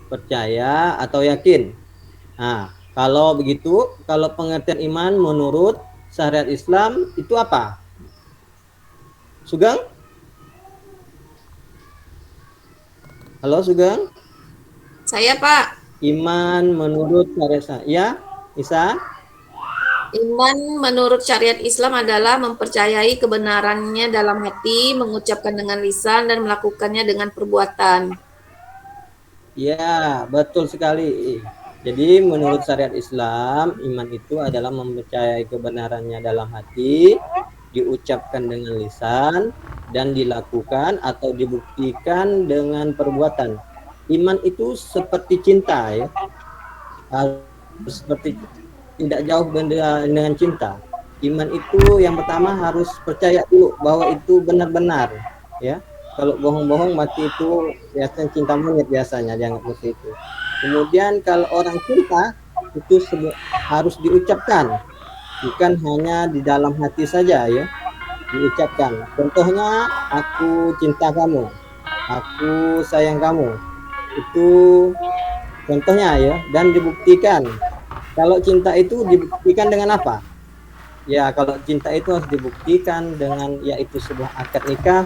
percaya atau yakin. Nah, kalau begitu, kalau pengertian iman menurut syariat Islam itu apa? Sugeng? Halo Sugeng? Saya, Pak. Iman menurut syariat ya, Isa? Iman menurut syariat Islam adalah mempercayai kebenarannya dalam hati, mengucapkan dengan lisan, dan melakukannya dengan perbuatan. Ya, betul sekali. Jadi menurut syariat Islam, iman itu adalah mempercayai kebenarannya dalam hati, diucapkan dengan lisan, dan dilakukan atau dibuktikan dengan perbuatan. Iman itu seperti cinta ya, harus seperti tidak jauh beda dengan cinta. Iman itu yang pertama harus percaya dulu bahwa itu benar-benar ya. Kalau bohong-bohong mati itu biasanya cinta monyet biasanya dianggap seperti itu. Kemudian kalau orang cinta itu harus diucapkan, bukan hanya di dalam hati saja ya, diucapkan. Contohnya aku cinta kamu, aku sayang kamu. Itu contohnya ya, dan dibuktikan. Kalau cinta itu dibuktikan dengan apa? Ya, kalau cinta itu harus dibuktikan dengan yaitu sebuah akad nikah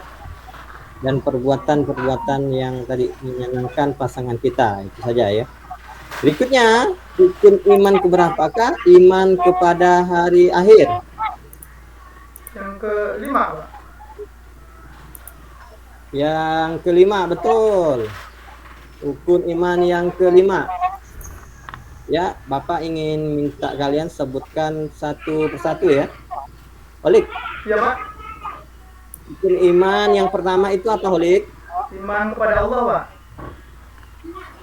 dan perbuatan-perbuatan yang tadi menyenangkan pasangan kita. Itu saja ya. Berikutnya, rukun iman keberapakah? Iman kepada hari akhir. Yang kelima, Pak. Yang kelima, betul. Rukun iman yang kelima. Ya, Bapak ingin minta kalian sebutkan satu persatu ya. Holik. Ya, Pak. Rukun iman yang pertama itu apa, Holik? Iman kepada Allah, Pak.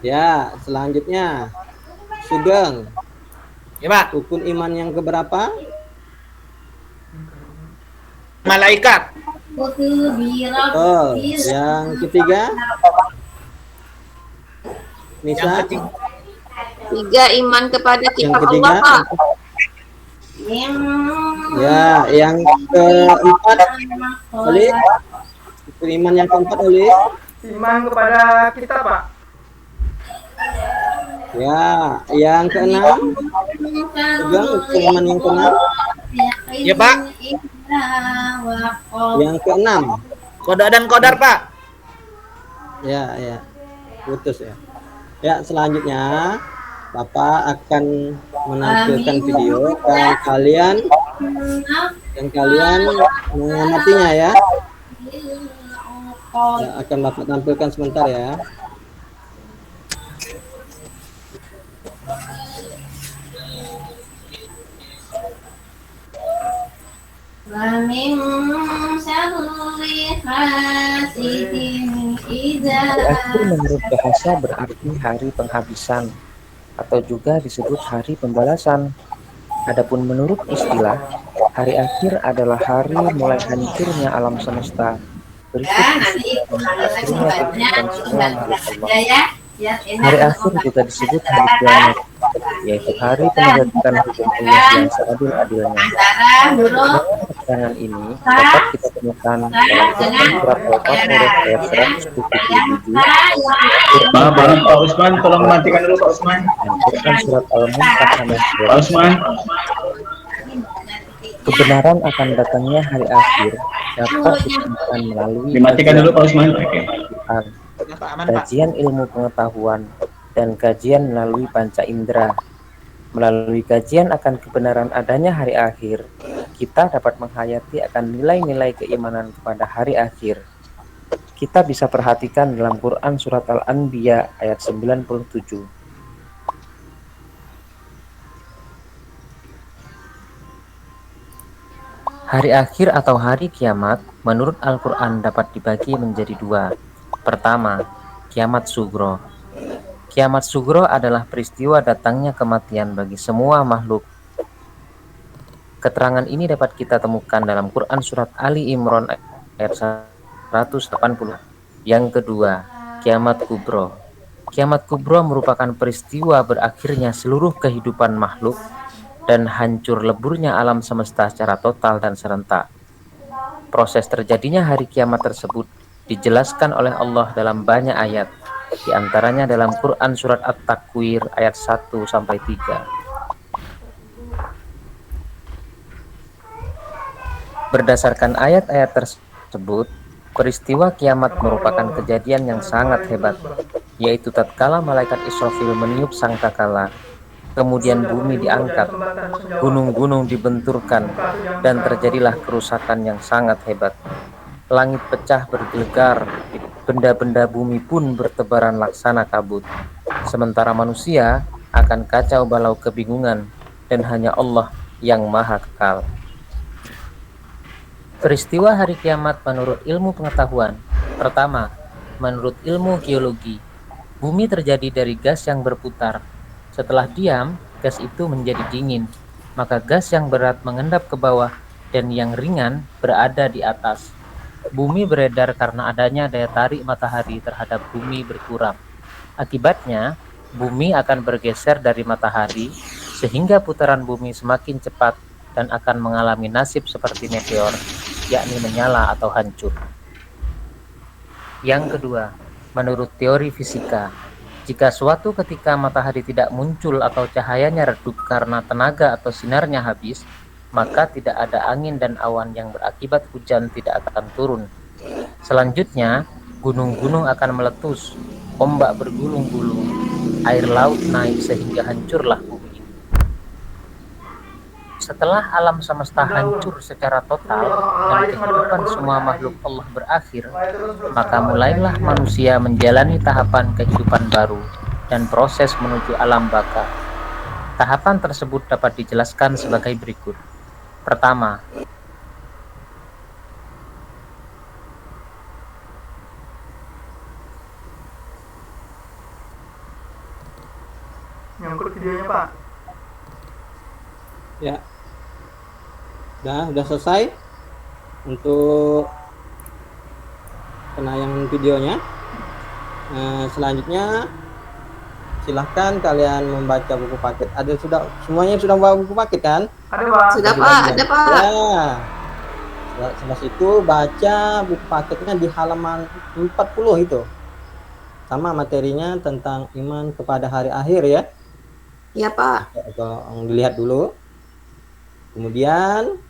Ya, selanjutnya Sugeng. Ya, Pak. Rukun iman yang keberapa? Malaikat. Betul. Yang ketiga? Nisa? Yang ketiga. Tiga, iman kepada Yang kitab ketiga? Allah, Pak. Ya, yang keempat, Oli. Rukun iman yang keempat, Oli. Iman kepada kita, Pak. Ya, yang keenam, Sugeng. Rukun iman yang keenam. Ya, Pak. Yang keenam. Qada dan qadar, Pak. Ya, ya. Putus ya. Ya, selanjutnya Bapak akan menampilkan video dan kalian mengamatinya ya. Ya, akan Bapak tampilkan sebentar ya. Hari akhir menurut bahasa berarti hari penghabisan atau juga disebut hari pembalasan. Adapun menurut istilah, hari akhir adalah hari mulai hancurnya alam semesta. Berikut istilah akhirnya kehidupan semua makhluk Allah. Hari akhir juga disebut hari kiamat, yaitu hari penegakan hukum Allah yang seadil-adilnya. Keterangan ini dapat kita temukan dalam Quran surat Al-Fatihah ayat 177, Pak Usman, tolong matikan dulu Pak Usman. dan Quran surat Al-Mumtahanah Pak ayat Usman. kebenaran akan datangnya hari akhir dapat ditemukan melalui Dimatikan dulu Pak Usman. Oke. Quran, Pak, aman, Pak. kajian ilmu pengetahuan, dan kajian melalui panca indera. Melalui kajian akan kebenaran adanya hari akhir, kita dapat menghayati akan nilai-nilai keimanan kepada hari akhir. Kita bisa perhatikan dalam Quran surat Al-Anbiya ayat 97. Hari akhir atau hari kiamat menurut Al-Quran dapat dibagi menjadi dua. Pertama, kiamat sugro. Kiamat sugro adalah peristiwa datangnya kematian bagi semua makhluk. Keterangan ini dapat kita temukan dalam Quran surat Ali Imran ayat 180. Yang kedua, kiamat kubro. Kiamat kubro merupakan peristiwa berakhirnya seluruh kehidupan makhluk dan hancur leburnya alam semesta secara total dan serentak. Proses terjadinya hari kiamat tersebut dijelaskan oleh Allah dalam banyak ayat. Di antaranya dalam Quran surat At-Takwir ayat 1-3. Berdasarkan ayat-ayat tersebut, peristiwa kiamat merupakan kejadian yang sangat hebat, yaitu tatkala malaikat Israfil meniup sangkakala, kemudian bumi diangkat, gunung-gunung dibenturkan, dan terjadilah kerusakan yang sangat hebat. Langit pecah bergelegar, benda-benda bumi pun bertebaran laksana kabut. Sementara manusia akan kacau balau kebingungan, dan hanya Allah yang maha kekal. Peristiwa hari kiamat menurut ilmu pengetahuan. Pertama, menurut ilmu geologi, bumi terjadi dari gas yang berputar. Setelah diam, gas itu menjadi dingin, maka gas yang berat mengendap ke bawah dan yang ringan berada di atas. Bumi beredar karena adanya daya tarik matahari terhadap bumi berkurang. Akibatnya, bumi akan bergeser dari matahari sehingga putaran bumi semakin cepat dan akan mengalami nasib seperti meteor, yakni menyala atau hancur. Yang kedua, menurut teori fisika, jika suatu ketika matahari tidak muncul atau cahayanya redup karena tenaga atau sinarnya habis, maka tidak ada angin dan awan yang berakibat hujan tidak akan turun. Selanjutnya, gunung-gunung akan meletus, ombak bergulung-gulung, air laut naik sehingga hancurlah bumi. Setelah alam semesta hancur secara total dan kehidupan semua makhluk Allah berakhir, maka mulailah manusia menjalani tahapan kehidupan baru dan proses menuju alam baka. Tahapan tersebut dapat dijelaskan sebagai berikut. Pertama, Nyangkut videonya, Pak. Ya. Udah selesai untuk penayangan videonya. Selanjutnya silahkan kalian membaca buku paket. Semuanya sudah bawa buku paket kan? Ada, Pak. Sudah Pak, ada Pak. Ya. Setelah itu baca buku paketnya di halaman 40 itu. Sama materinya tentang iman kepada hari akhir ya. Ya Pak. Atau dilihat dulu. Kemudian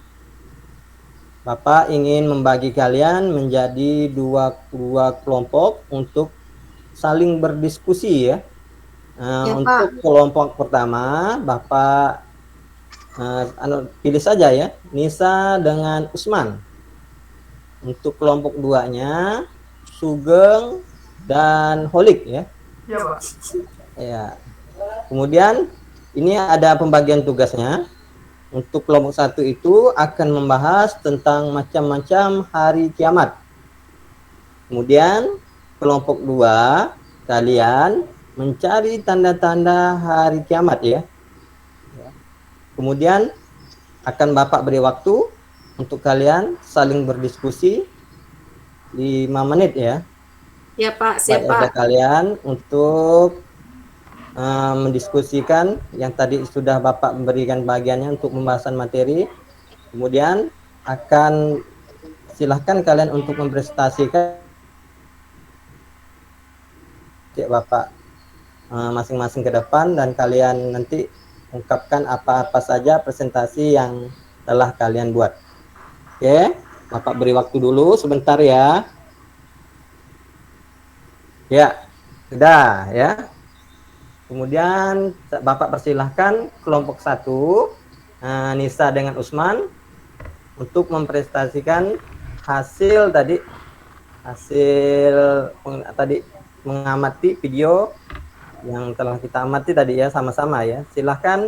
Bapak ingin membagi kalian menjadi dua kelompok untuk saling berdiskusi ya. Untuk Pak. kelompok pertama, Bapak pilih saja ya, Nisa dengan Usman. Untuk kelompok duanya, Sugeng dan Holik ya. Iya, Pak. Ya. Kemudian ini ada pembagian tugasnya. Untuk kelompok satu itu akan membahas tentang macam-macam hari kiamat. Kemudian kelompok dua kalian mencari tanda-tanda hari kiamat ya. Kemudian akan Bapak beri waktu untuk kalian saling berdiskusi 5 menit ya. Ya Pak, siap Baik, Pak. kalian untuk mendiskusikan yang tadi sudah Bapak memberikan bagiannya untuk pembahasan materi. Kemudian akan silahkan kalian untuk mempresentasikan Bapak masing-masing ke depan dan kalian nanti ungkapkan apa-apa saja presentasi yang telah kalian buat. Oke, Bapak beri waktu dulu sebentar ya. Ya, sudah ya. Kemudian Bapak persilahkan kelompok 1 Nisa dengan Usman untuk mempresentasikan hasil mengamati video yang telah kita amati tadi ya sama-sama ya. Silahkan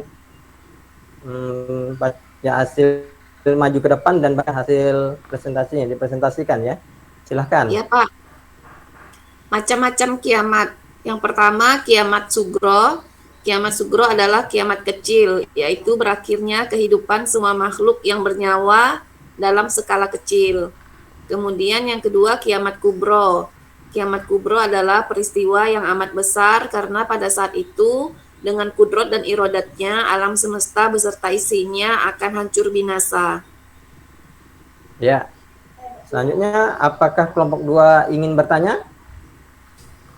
baca hasil maju ke depan dan bahkan hasil presentasinya dipresentasikan ya. Silahkan. Ya Pak. Macam-macam kiamat. Yang pertama, kiamat sugro. Kiamat sugro adalah kiamat kecil, yaitu berakhirnya kehidupan semua makhluk yang bernyawa dalam skala kecil. Kemudian yang kedua, kiamat kubro. Kiamat kubro adalah peristiwa yang amat besar karena pada saat itu dengan kudrot dan irodatnya alam semesta beserta isinya akan hancur binasa. Ya. Selanjutnya, apakah kelompok 2 ingin bertanya?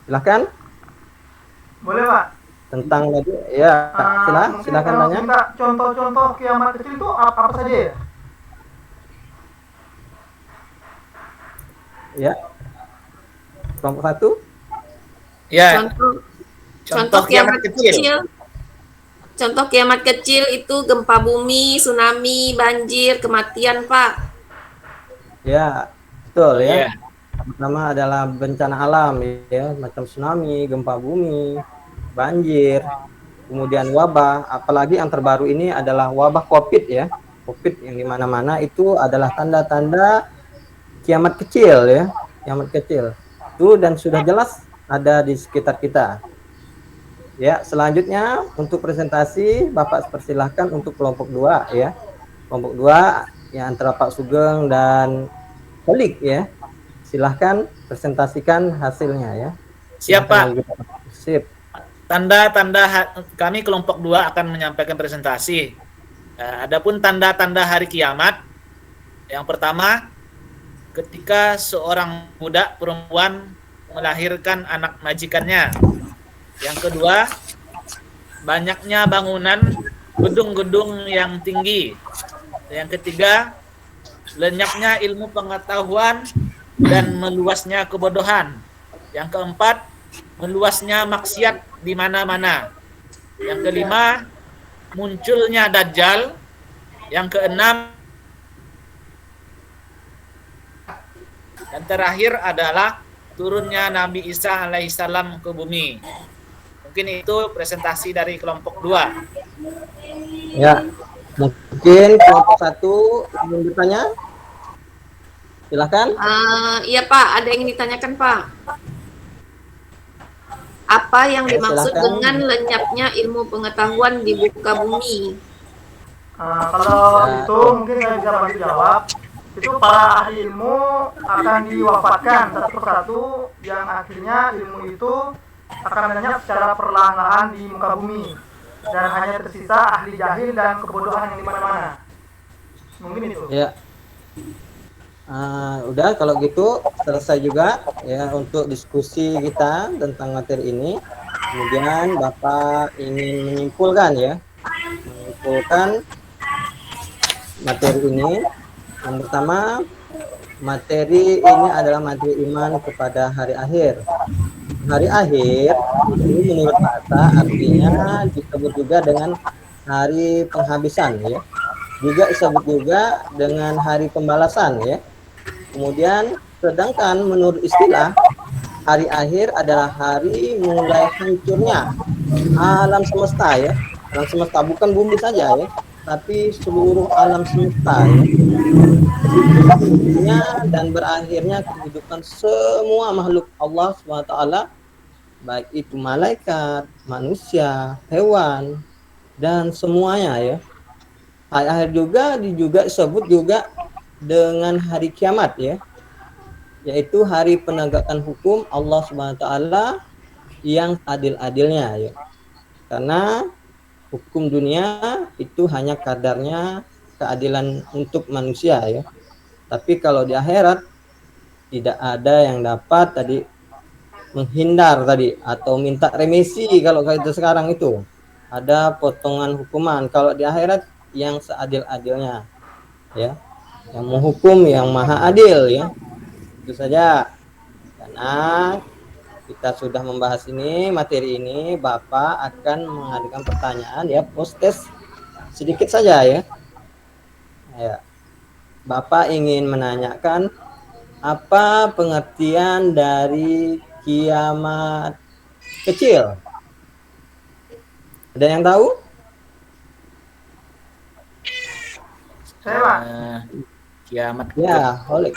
Silahkan. Boleh Pak. Tentang tadi ya, Mungkin silakan kalau tanya. minta contoh-contoh kiamat kecil itu apa saja ya? Ya. Kelompok 1. Ya, Contoh kiamat kecil. Contoh kiamat kecil itu gempa bumi, tsunami, banjir, kematian, Pak. Ya, betul ya. Iya. Pertama adalah bencana alam ya, macam tsunami, gempa bumi, banjir, kemudian wabah, apalagi yang terbaru ini adalah wabah COVID ya. COVID yang di mana-mana itu adalah tanda-tanda kiamat kecil ya, kiamat kecil. Itu dan sudah jelas ada di sekitar kita. Ya, selanjutnya untuk presentasi Bapak persilahkan untuk kelompok 2 ya. Kelompok 2 yang antara Pak Sugeng dan Holik ya. Silahkan presentasikan hasilnya ya. Siapa? Sip. Tanda-tanda kami kelompok 2 akan menyampaikan presentasi. Adapun tanda-tanda hari kiamat, yang pertama, ketika seorang budak perempuan melahirkan anak majikannya. Yang kedua, banyaknya bangunan gedung-gedung yang tinggi. Yang ketiga, lenyapnya ilmu pengetahuan dan meluasnya kebodohan. Yang keempat, meluasnya maksiat di mana-mana. Yang kelima, munculnya Dajjal. Yang keenam, dan terakhir adalah turunnya Nabi Isa alaihissalam ke bumi. Mungkin itu presentasi dari kelompok 2. Ya, mungkin kelompok 1 ingin bertanya. Silakan. Iya Pak, ada yang ditanyakan Pak. Apa yang dimaksud silakan. dengan lenyapnya ilmu pengetahuan di muka bumi? Kalau itu mungkin saya bisa bantu jawab. Itu para ahli ilmu akan diwafatkan satu persatu yang akhirnya ilmu itu akan lenyap secara perlahan-lahan di muka bumi dan hanya tersisa ahli jahil dan kebodohan yang di mana-mana. Mungkin itu. Ya. Udah kalau gitu selesai juga ya untuk diskusi kita tentang materi ini. Kemudian Bapak ingin menyimpulkan ya, materi ini. Yang pertama, materi ini adalah materi iman kepada hari akhir. Hari akhir itu menurut bahasa artinya disebut juga dengan hari penghabisan ya. Juga disebut juga dengan hari pembalasan ya. Kemudian sedangkan menurut istilah hari akhir adalah hari mulai hancurnya alam semesta ya. Alam semesta bukan bumi saja ya, tapi seluruh alam semesta ya. Dan berakhirnya kehidupan semua makhluk Allah SWT, baik itu malaikat, manusia, hewan, dan semuanya ya. Hari akhir juga disebut juga dengan hari kiamat ya, yaitu hari penegakan hukum Allah SWT yang adil-adilnya ya. Karena hukum dunia itu hanya kadarnya keadilan untuk manusia ya. Tapi kalau di akhirat tidak ada yang dapat tadi menghindar tadi atau minta remisi. Kalau itu sekarang itu ada potongan hukuman. Kalau di akhirat yang seadil-adilnya ya, yang menghukum yang maha adil ya. Itu saja. Karena kita sudah membahas ini, materi ini, Bapak akan mengadakan pertanyaan ya, post test sedikit saja ya. Ya. Bapak ingin menanyakan apa pengertian dari kiamat kecil? Ada yang tahu? Saya Pak. Kiamat. Ya, Holik.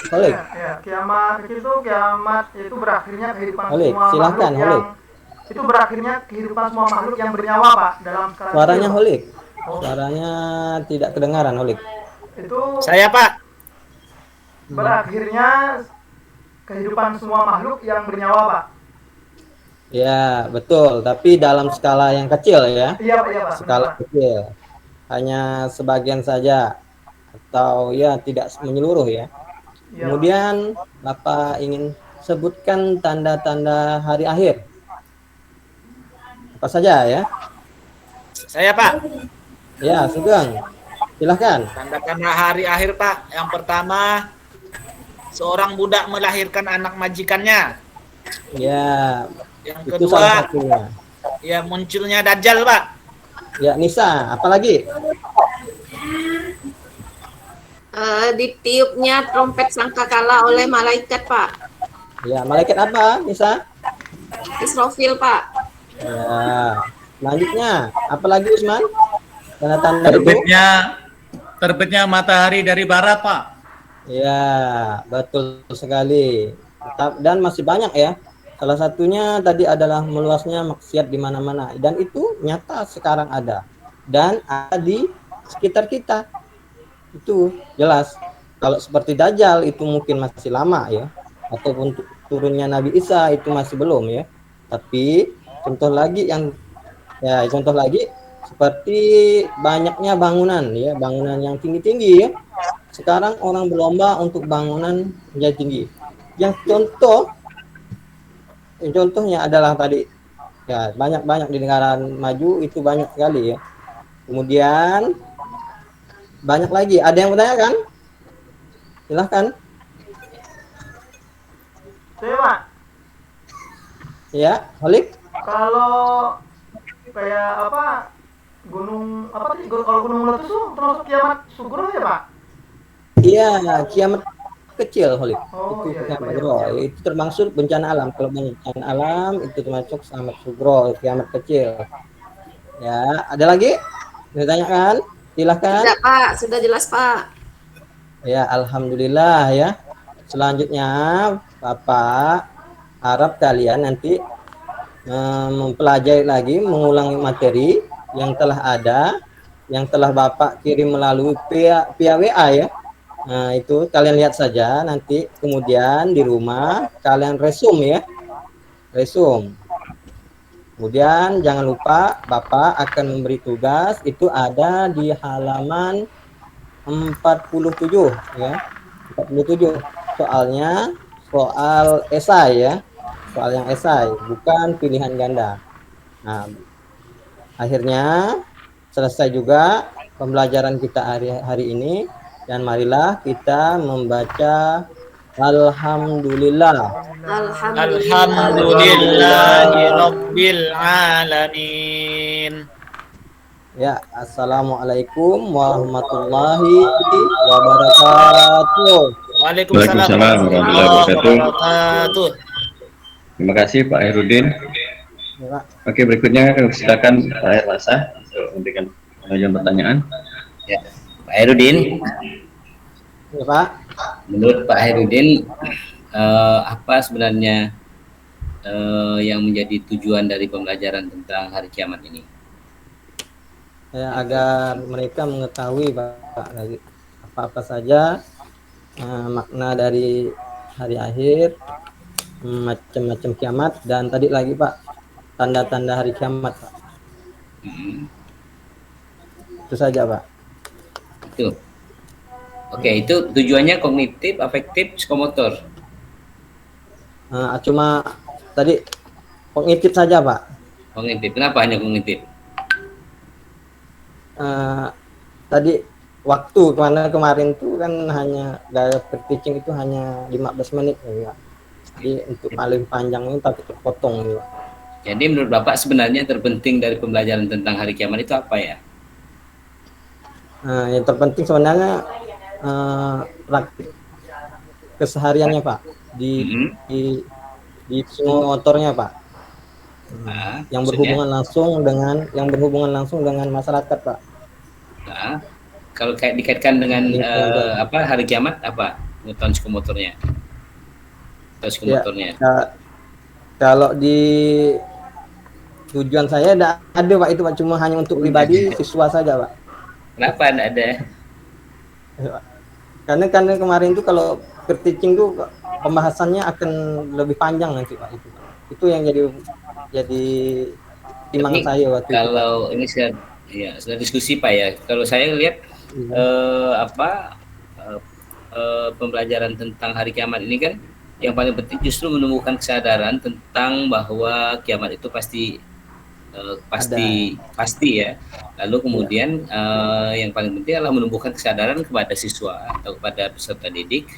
Ya, kiamat kecil itu kiamat itu berakhirnya kehidupan Holik, semua silahkan, makhluk yang itu berakhirnya kehidupan semua makhluk yang bernyawa Pak dalam skala Suaranya kecil. Holik. Suaranya tidak kedengaran Holik. Itu Saya Pak. berakhirnya kehidupan semua makhluk yang bernyawa Pak. Ya, betul. Tapi dalam skala yang kecil ya. Iya Pak. Skala kecil. Hanya sebagian saja atau ya tidak menyeluruh ya. Iya, Kemudian Bapak ingin sebutkan tanda-tanda hari akhir. Siapa saja ya? Saya Pak. Ya, Sugeng. Silahkan. Tanda-tanda hari akhir Pak. Yang pertama, seorang budak melahirkan anak majikannya. Ya, Yang itu salah kedua, satunya. ya munculnya Dajjal Pak. Ya, Nisa, apalagi? Ditiupnya trompet sangkakala oleh malaikat, Pak. Ya, malaikat apa, Nisa? Israfil, Pak. Ya, selanjutnya, apalagi Usman? Tanda-tanda itu? Terbitnya matahari dari barat, Pak. Ya, betul sekali. Dan masih banyak ya. Salah satunya tadi adalah meluasnya maksiat di mana-mana. Dan itu nyata sekarang ada. Dan ada di sekitar kita. Itu jelas. Kalau seperti Dajjal itu mungkin masih lama ya. Ataupun turunnya Nabi Isa itu masih belum ya. Tapi contoh lagi seperti banyaknya bangunan ya, bangunan yang tinggi-tinggi ya. Sekarang orang berlomba untuk bangunan menjadi tinggi. Yang contohnya adalah tadi ya, banyak di negara maju itu banyak sekali ya. Kemudian banyak lagi. Ada yang bertanya kan? Silahkan. Saya Pak, Ya, Holik. kalau kayak apa gunung apa tadi kalau gunung meletus tuh termasuk kiamat sugro ya Pak? Iya, kiamat kecil, Holik. Oh, Itu iya, kiamat iya, sugro. iya. Itu termasuk bencana alam. Kalau bencana alam itu termasuk kiamat sugro, kiamat kecil. Ya, ada lagi? Ditanyakan? Silahkan. Tidak, Pak. Sudah jelas, Pak. Ya, alhamdulillah ya. Selanjutnya, Bapak harap kalian nanti mempelajari lagi, mengulangi materi yang telah ada, yang telah Bapak kirim melalui via WA ya. Nah, itu kalian lihat saja nanti, kemudian di rumah kalian resume ya. Resume. Kemudian jangan lupa Bapak akan memberi tugas, itu ada di halaman 47 ya. 47. Soalnya soal esai ya. Soal yang esai, bukan pilihan ganda. Nah, akhirnya selesai juga pembelajaran kita hari ini, dan marilah kita membaca Alhamdulillah. Alhamdulillahi Rabbil Alamin. Ya, assalamualaikum warahmatullahi wabarakatuh. Waalaikumsalam warahmatullahi wabarakatuh. Terima kasih Pak Herudin. Ya, Pak. Oke, berikutnya silakan Pak Herlasa untuk memberikan pertanyaan. Ya, Pak Herudin, Ya, Pak. menurut Pak Herudin, apa sebenarnya yang menjadi tujuan dari pembelajaran tentang hari kiamat ini? Ya, agar mereka mengetahui Pak dari apa-apa saja makna dari hari akhir, macam-macam kiamat, dan tadi lagi Pak tanda-tanda hari kiamat Pak. Itu saja Pak. Itu. Oke, itu tujuannya kognitif, afektif, psikomotor. Cuma tadi kognitif saja Pak. Kognitif. Kenapa hanya kognitif? Tadi waktu kemarin tuh kan hanya gaya teaching itu hanya 15 menit ya. Jadi untuk paling panjang ini tapi terpotong ya. Jadi menurut Bapak sebenarnya terpenting dari pembelajaran tentang hari kiamat itu apa ya? Yang terpenting sebenarnya praktik kesehariannya Pak di motornya Pak. Yang berhubungan langsung dengan masyarakat Pak. Nah, kalau kayak dikaitkan dengan hari kiamat apa pengetahuan psikomotornya? Atau psikomotornya? Ya, kalau di tujuan saya ada Pak itu Pak, cuma hanya untuk pribadi siswa saja Pak. Kenapa tidak ada? Karena kemarin itu kalau teaching tuh pembahasannya akan lebih panjang nanti Pak itu. Itu yang jadi timang saya waktu kalau itu. Ini sudah diskusi Pak ya. Kalau saya lihat pembelajaran tentang hari kiamat ini kan yang paling penting justru menumbuhkan kesadaran tentang bahwa kiamat itu pasti pasti ya. Lalu kemudian yang paling penting adalah menumbuhkan kesadaran kepada siswa atau kepada peserta didik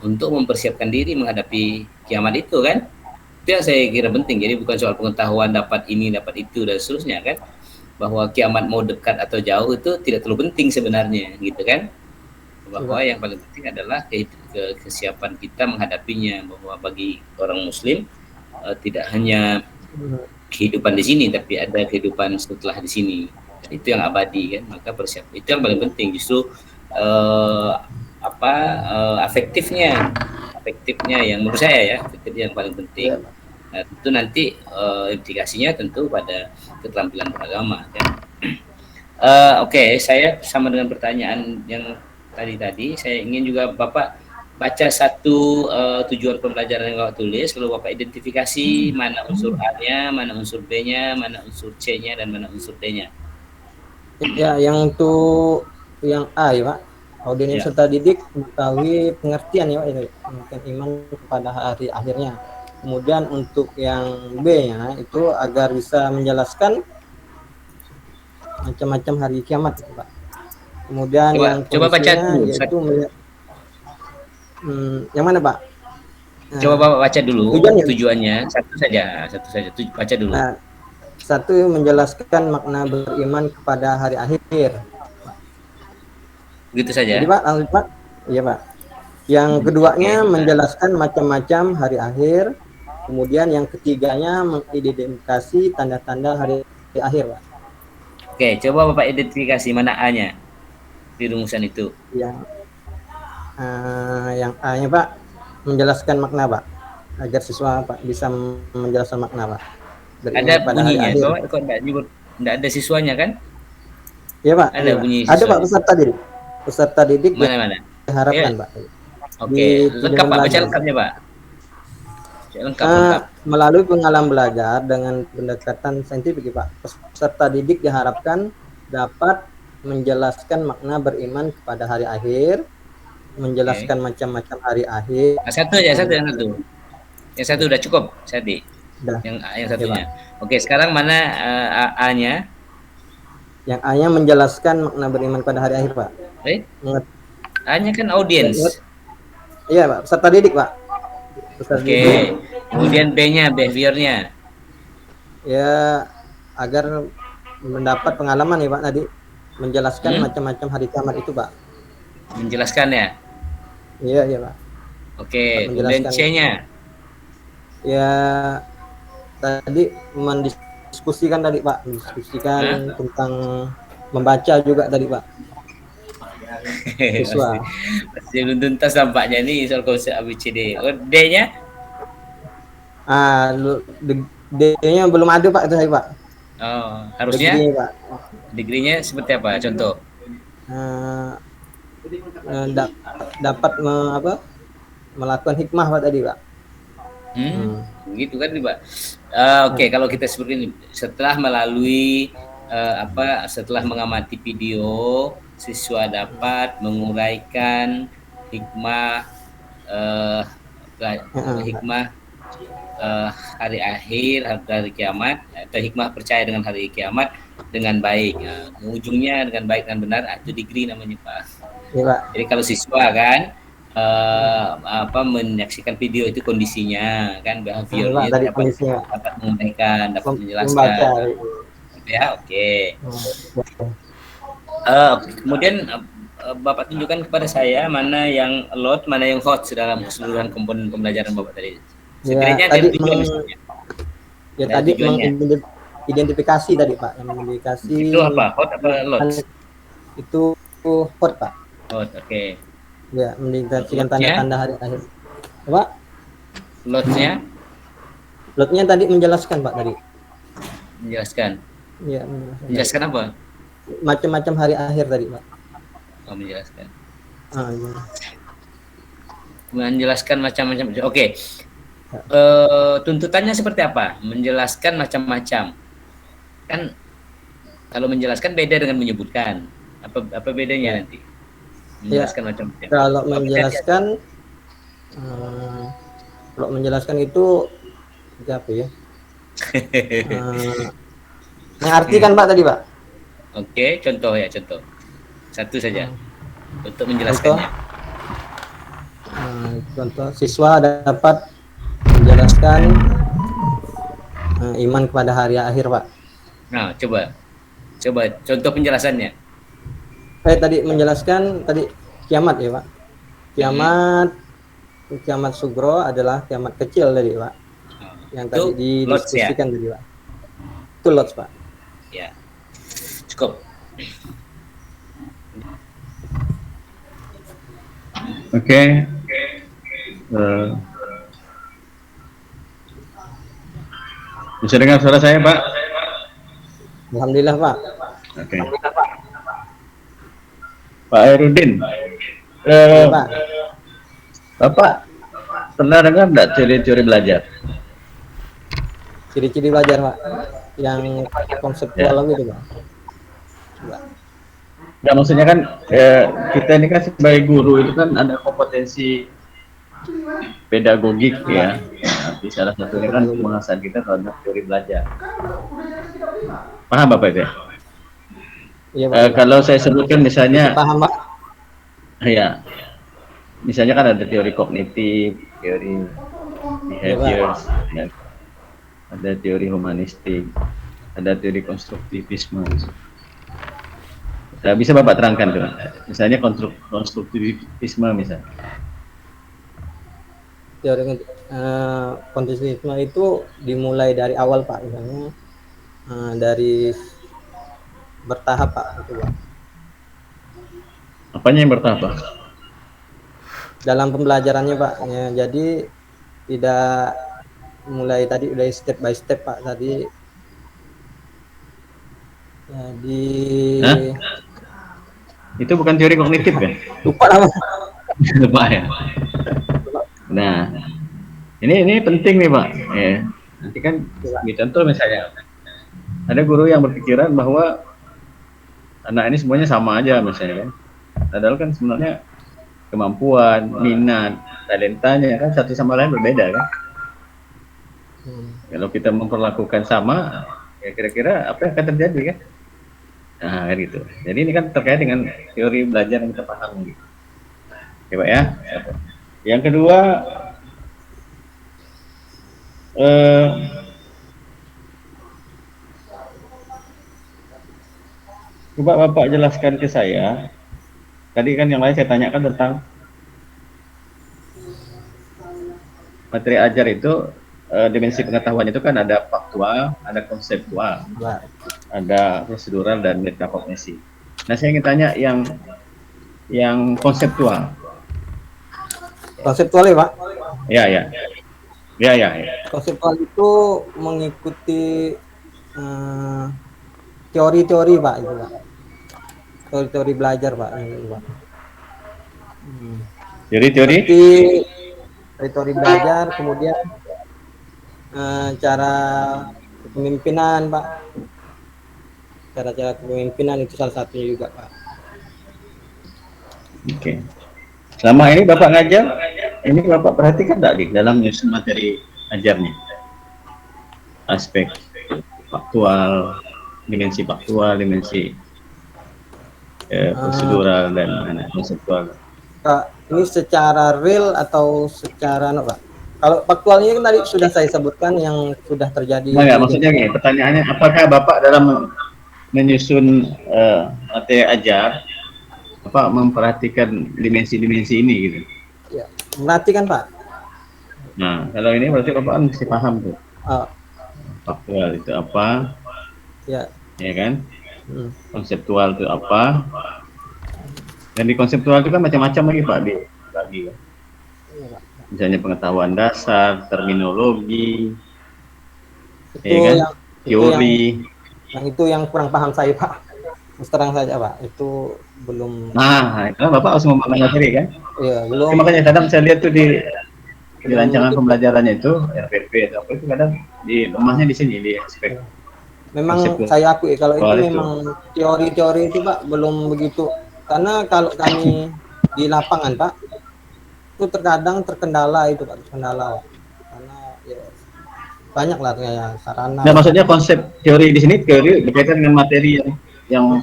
untuk mempersiapkan diri menghadapi kiamat itu kan. Itu yang saya kira penting. Jadi bukan soal pengetahuan dapat ini, dapat itu dan seterusnya kan. Bahwa kiamat mau dekat atau jauh itu tidak terlalu penting sebenarnya gitu kan. Bahwa yang paling penting adalah kesiapan kita menghadapinya, bahwa bagi orang muslim tidak hanya kehidupan di sini tapi ada kehidupan setelah di sini. Itu yang abadi kan. Maka persiapan itu yang paling penting, justru efektifnya yang menurut saya ya, efektifnya yang paling penting. Nah, tentu nanti implikasinya tentu pada keterampilan beragama kan. Oke, saya sama dengan pertanyaan yang tadi saya ingin juga Bapak baca satu tujuan pembelajaran yang Bapak tulis, kalau Bapak identifikasi mana unsur A-nya, mana unsur B-nya, mana unsur C-nya, dan mana unsur D-nya. Ya, yang untuk yang A ya Pak, audien peserta didik mengetahui pengertian ya Pak, ini mungkin iman kepada hari akhirnya. Kemudian untuk yang B-nya itu agar bisa menjelaskan macam-macam hari kiamat gitu, Pak. Kemudian coba baca dulu, yaitu yang mana Pak? Coba Bapak baca dulu tujuannya satu saja baca dulu. Nah, satu menjelaskan makna beriman kepada hari akhir. Gitu saja. Jadi Pak, lanjut Pak. Iya Pak. Yang keduanya menjelaskan macam-macam hari akhir. Kemudian yang ketiganya mengidentifikasi tanda-tanda hari akhir, Pak. Oke, coba Bapak identifikasi mana A-nya di rumusan itu. Yang A-nya Pak, menjelaskan makna Pak, agar siswa Pak bisa menjelaskan makna Pak. Ada bunyinya, kok enggak ada siswanya kan? Iya Pak. Ada bunyi siswanya. Ada Pak peserta didik. Mana? Diharapkan Pak. Oke, lengkap Pak, baca lengkapnya Pak. Lengkap. Melalui pengalaman belajar dengan pendekatan saintifik Pak, peserta didik diharapkan dapat menjelaskan makna beriman kepada hari akhir, menjelaskan macam-macam hari akhir. Satu. Yang satu udah cukup, Sadi. Yang satunya. Oke, sekarang mana A-nya? Yang A-nya menjelaskan makna beriman pada hari akhir, Pak. A-nya kan audiens. Iya, Pak, peserta didik, Pak. Oke. Kemudian B-nya, behavior-nya. Ya, agar mendapat pengalaman ya, Pak, tadi menjelaskan macam-macam hari kiamat itu, Pak. Menjelaskan ya? Iya, Pak. Oke, kemudian C-nya? Ya, tadi mendiskusikan tadi, Pak, tentang membaca juga tadi, Pak. Siswa. Masih belum tuntas tampaknya nih soal konsep ABCD. D-nya? D-nya belum ada Pak, itu saya Pak. Oh, harusnya degree-nya seperti apa? Contoh. Dapat melakukan hikmah Pak tadi Pak. Gitu kan Pak. Oke, kalau kita seperti ini, setelah melalui setelah mengamati video, siswa dapat menguraikan hikmah hari akhir, hari kiamat, atau hikmah percaya dengan hari kiamat dengan baik. Ujungnya dengan baik dan benar, itu degree namanya Pak. Ya, Pak. Jadi kalau siswa kan menyaksikan video itu kondisinya kan, behaviornya dapat menguraikan, dapat menjelaskan. Ya, oke. Kemudian Bapak tunjukkan kepada saya mana yang load, mana yang hot dalam keseluruhan komponen pembelajaran Bapak tadi. Ya, tadi mengidentifikasi tadi Pak, yang mengidentifikasi. Itu apa? Hot apa load? Itu hot Pak. Hot, oke. Ya, mengidentifikasikan tanda-tanda hari akhir. Pak? Loadnya? Loadnya tadi menjelaskan Pak tadi. Menjelaskan. Iya, menjelaskan apa? Macam-macam hari akhir tadi, Pak. Oh, menjelaskan. Iya. Menjelaskan macam-macam. Oke. Tuntutannya seperti apa? Menjelaskan macam-macam. Kan kalau menjelaskan beda dengan menyebutkan. Apa bedanya nanti? Menjelaskan macam-macam. Kalau menjelaskan itu apa ya? Mengartikan Pak tadi Pak. Oke, contoh ya, contoh. Satu saja untuk Contoh, menjelaskannya. contoh siswa dapat menjelaskan iman kepada hari akhir Pak. Nah, coba contoh penjelasannya. Tadi menjelaskan tadi kiamat ya Pak. Kiamat sugro adalah kiamat kecil tadi Pak. Yang Itu tadi lots ya. didiskusikan tadi Pak. Itu lots Pak. Ya, cukup. Oke. Bisa dengar suara saya, Pak? Alhamdulillah Pak. Oke. Pak Herudin, Pak. Bapak pernah dengar nggak teori-teori belajar? Ciri-ciri belajar Pak. Yang konseptual gitu Pak. Nggak, maksudnya kan kita ini kan sebagai guru itu kan ada kompetensi pedagogik ya. Tapi salah satunya kan penguasaan kita terhadap teori belajar. Paham Bapak itu ya? Iya Pak. Kalau saya sebutkan misalnya, Paham Pak. ya, misalnya kan ada teori kognitif, teori behavior, ya, ada teori humanistik, ada teori konstruktivisme. Nah, bisa Bapak terangkan tuh, misalnya konstruktivisme misalnya. Teori konstruktivisme itu dimulai dari awal Pak, misalnya dari bertahap Pak, gitu Pak. Apanya yang bertahap Pak? Dalam pembelajarannya Pak, ya, jadi tidak mulai tadi udah step by step Pak tadi. Jadi itu bukan teori kognitif ya? lupa nama. Lupa ya. Nah, ini penting nih Pak. Ya. Nanti kan contoh misalnya ada guru yang berpikiran bahwa anak ini semuanya sama aja misalnya kan. Padahal kan sebenarnya kemampuan, minat, talentanya kan satu sama lain berbeda kan. Kalau kita memperlakukan sama, ya kira-kira apa yang akan terjadi kan? Nah, gitu. Jadi ini kan terkait dengan teori belajar yang kita pahami. Oke Pak ya. Yang kedua, coba Bapak jelaskan ke saya. Tadi kan yang lain saya tanyakan tentang materi ajar itu, dimensi pengetahuan itu kan ada faktual, ada konseptual, ada prosedural dan metakognisi. Nah, saya ingin tanya yang konseptual. Konseptual ya Pak. Ya. Konseptual itu mengikuti teori-teori Pak, itu Pak. Teori-teori belajar Pak, itu Pak. Teori-teori? Teori belajar, kemudian cara kepemimpinan Pak. Cara-cara kepemimpinan itu salah satunya juga Pak. Oke. Selama ini Bapak ngajar, ini Bapak perhatikan nggak di dalam nyusun materi ajarnya? Aspek faktual, dimensi prosedural dan konseptual. Ini secara real atau secara Pak? Kalau faktualnya kan tadi sudah saya sebutkan yang sudah terjadi. Enggak, maksudnya gini, pertanyaannya apakah Bapak dalam menyusun materi ajar Bapak memperhatikan dimensi-dimensi ini gitu? Ya, memperhatikan Pak. Nah, kalau ini berarti Bapak mesti paham tuh. Faktual itu apa? Ya kan? Konseptual itu apa? Dan di konseptual itu kan macam-macam lagi Pak, dibagi kan? Misalnya pengetahuan dasar, terminologi, itu ya kan? Teori. Itu yang kurang paham saya Pak. Terang saja Pak, itu belum. Nah, itu Bapak harus memahami materi kan? Iya, belum. Makanya kadang saya lihat tuh di rancangan pembelajarannya itu RPP atau apa itu kadang di lemahnya di sini di aspek. Memang saya akui kalau itu memang teori-teori itu Pak belum begitu, karena kalau kami di lapangan Pak itu terkadang terkendala itu Pak, karena ya banyak lah kayak sarana. Nah, maksudnya konsep teori di sini teori berkaitan dengan materi yang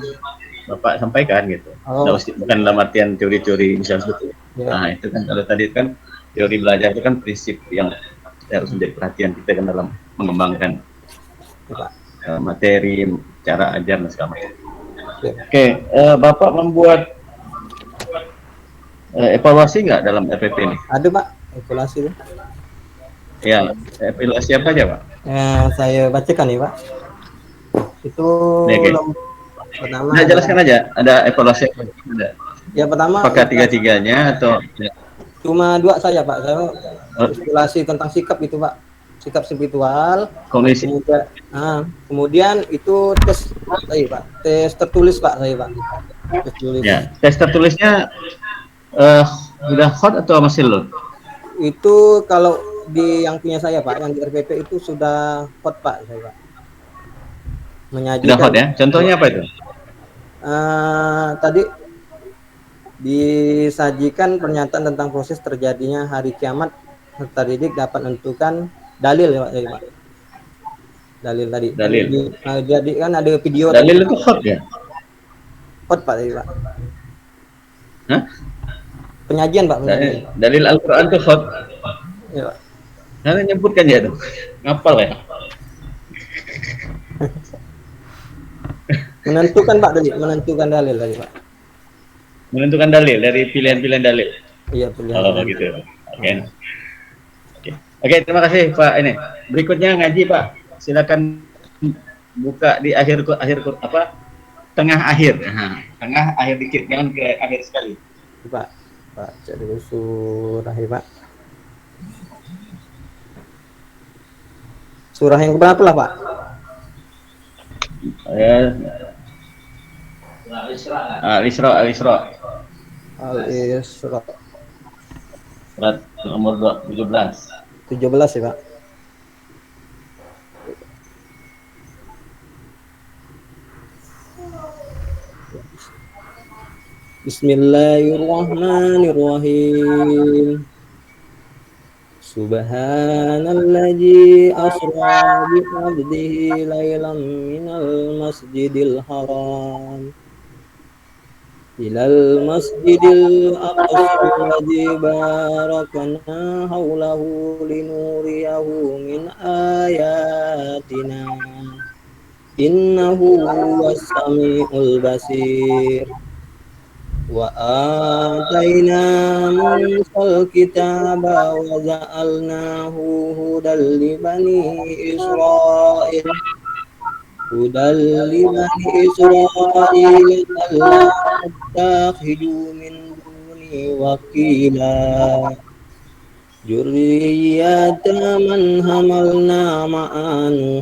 Bapak sampaikan gitu. Oh. Bukan dalam artian teori-teori misalnya seperti. Ya. Nah, itu kan kalau tadi kan teori belajar itu kan prinsip yang harus menjadi perhatian kita kan dalam mengembangkan materi, cara ajar dan segala macam. Ya. Oke, Bapak membuat evaluasi nggak dalam RPP ini? Ada Pak, evaluasi itu. Ya, evaluasi apa aja Pak? Saya bacakan ya Pak. Itu Oke. pertama. Nah, jelaskan aja, ada evaluasi apa? Ada. Ya pertama. Apakah tiga-tiganya atau? Cuma 2 saja Pak. Saya evaluasi tentang sikap itu Pak. Sikap spiritual. Komisi. Kemudian itu tes saya Pak. Tes tertulis Pak saya Pak. Tes tertulis. Ya, tes tertulisnya udah hot atau masih load? Itu kalau di yang punya saya Pak, yang di RPP itu sudah hot Pak saya Pak. Menyajikan. Sudah hot ya? Contohnya apa itu? Tadi disajikan pernyataan tentang proses terjadinya hari kiamat, peserta didik dapat menentukan dalil ya Pak. Dalil tadi. Dalil. Jadi kan ada video. Dalil itu hot ya? Hot Pak tadi Pak. Hah? Penyajian Pak. Penyajian. Dalil Al-Quran itu hot. Ya Pak. Karena nyebutkan ya tuh. Ngapal ya? Menentukan Pak tadi, menentukan dalil tadi Pak. Menentukan dalil dari pilihan-pilihan dalil. Iya, pilihan. Oh gitu. Oke, terima kasih Pak. Ini berikutnya ngaji Pak. Silakan buka di akhir apa? Tengah akhir. Tengah akhir dikit, jangan ke akhir sekali. Pak, cek dulu surah ya Pak. Surah yang keberapa lah Pak? Al-Isra. Surat nomor 17. 17 ya Pak. Bismillahirrahmanirrahim. Subhanalladzi asra bi 'abdihi lailan minal masjidil haram ilal masjidil aqsa alladzi barakna haulahu linuriyahu min ayatina innahu huwas samiul basir. Wa ataina Musal kitaba wa ja'alnahu hudal li bani Israil alla tattakhidu min duni wakila dzurriyyata man hamalna ma'anu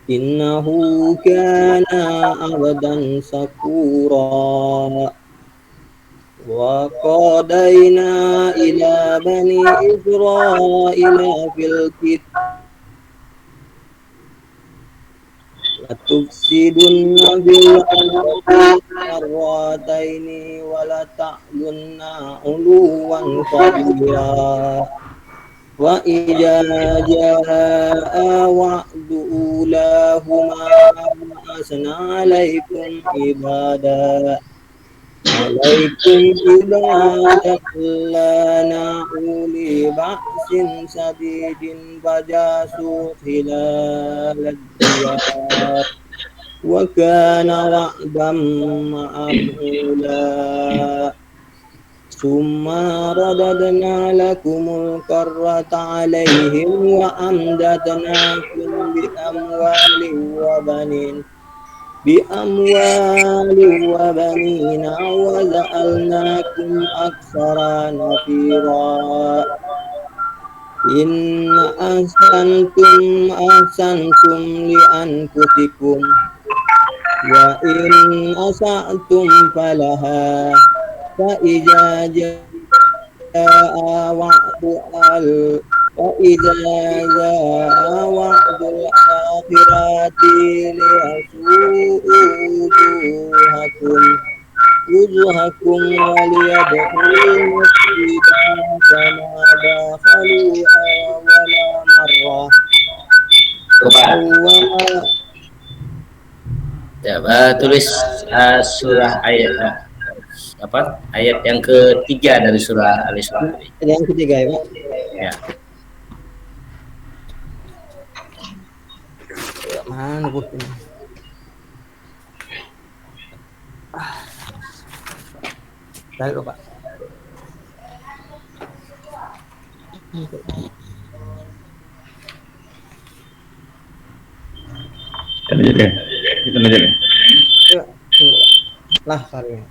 innahu kana abdan sakura. Wa qadaina ila bani Israila fil kitab latufsidunna fil ardi marrataini wa la ta'lunna uluwan kabira wa idza jaa wa'du ulahuma asna alaikum ibadah lana uli ba'sin sadidin bajasu khilal diyar wa kana wa'dam ma'amula summa radadna lakumul karrata alaihim wa amdatnakum bi amwalin wa banin wa banina wa ja'alnakum aktsara nafira in ahsantum li anfusikum wa in asa'tum falaha fa idza jaa wa'dul akhirati liyasu'u wujuhakum wa liyadkhulul masjida kama dakhalu awwala marrah Coba tulis surah ayat apa ayat yang ketiga dari surah Al-Isra tadi. Yang ketiga ya Pak. Ya. Mana bukunya? Cari dulu, Pak. Kita aja deh. Kita aja deh. Yuk, tunggu, Pak. Lah, cari.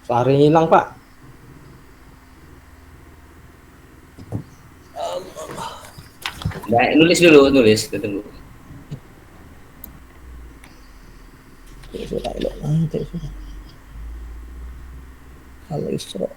Sari hilang, Pak. Nah, nulis dulu, nulis, kita tunggu. Al-Isra.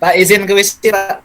Pak, izin ke WC, Pak.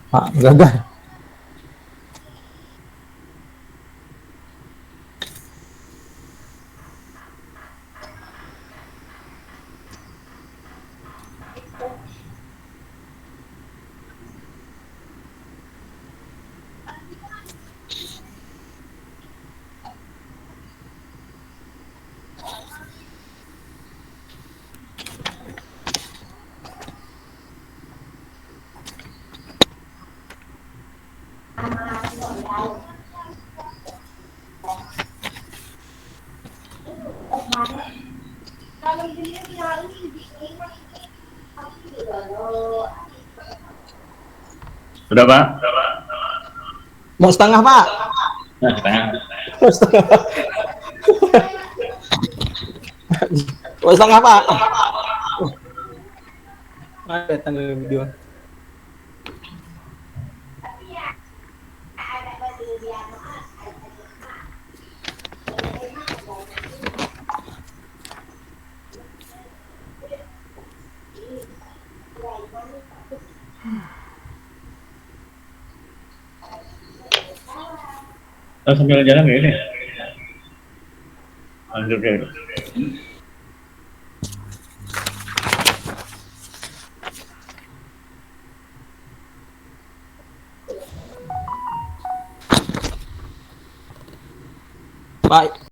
Pak, gagal. Sudah Pak? Mau setengah, Pak? Nah, setengah. Mau setengah. Mau setengah, Pak? Ada tanggal video. Oh, sambil jalan kayak ini. Lanjut ya. Pak,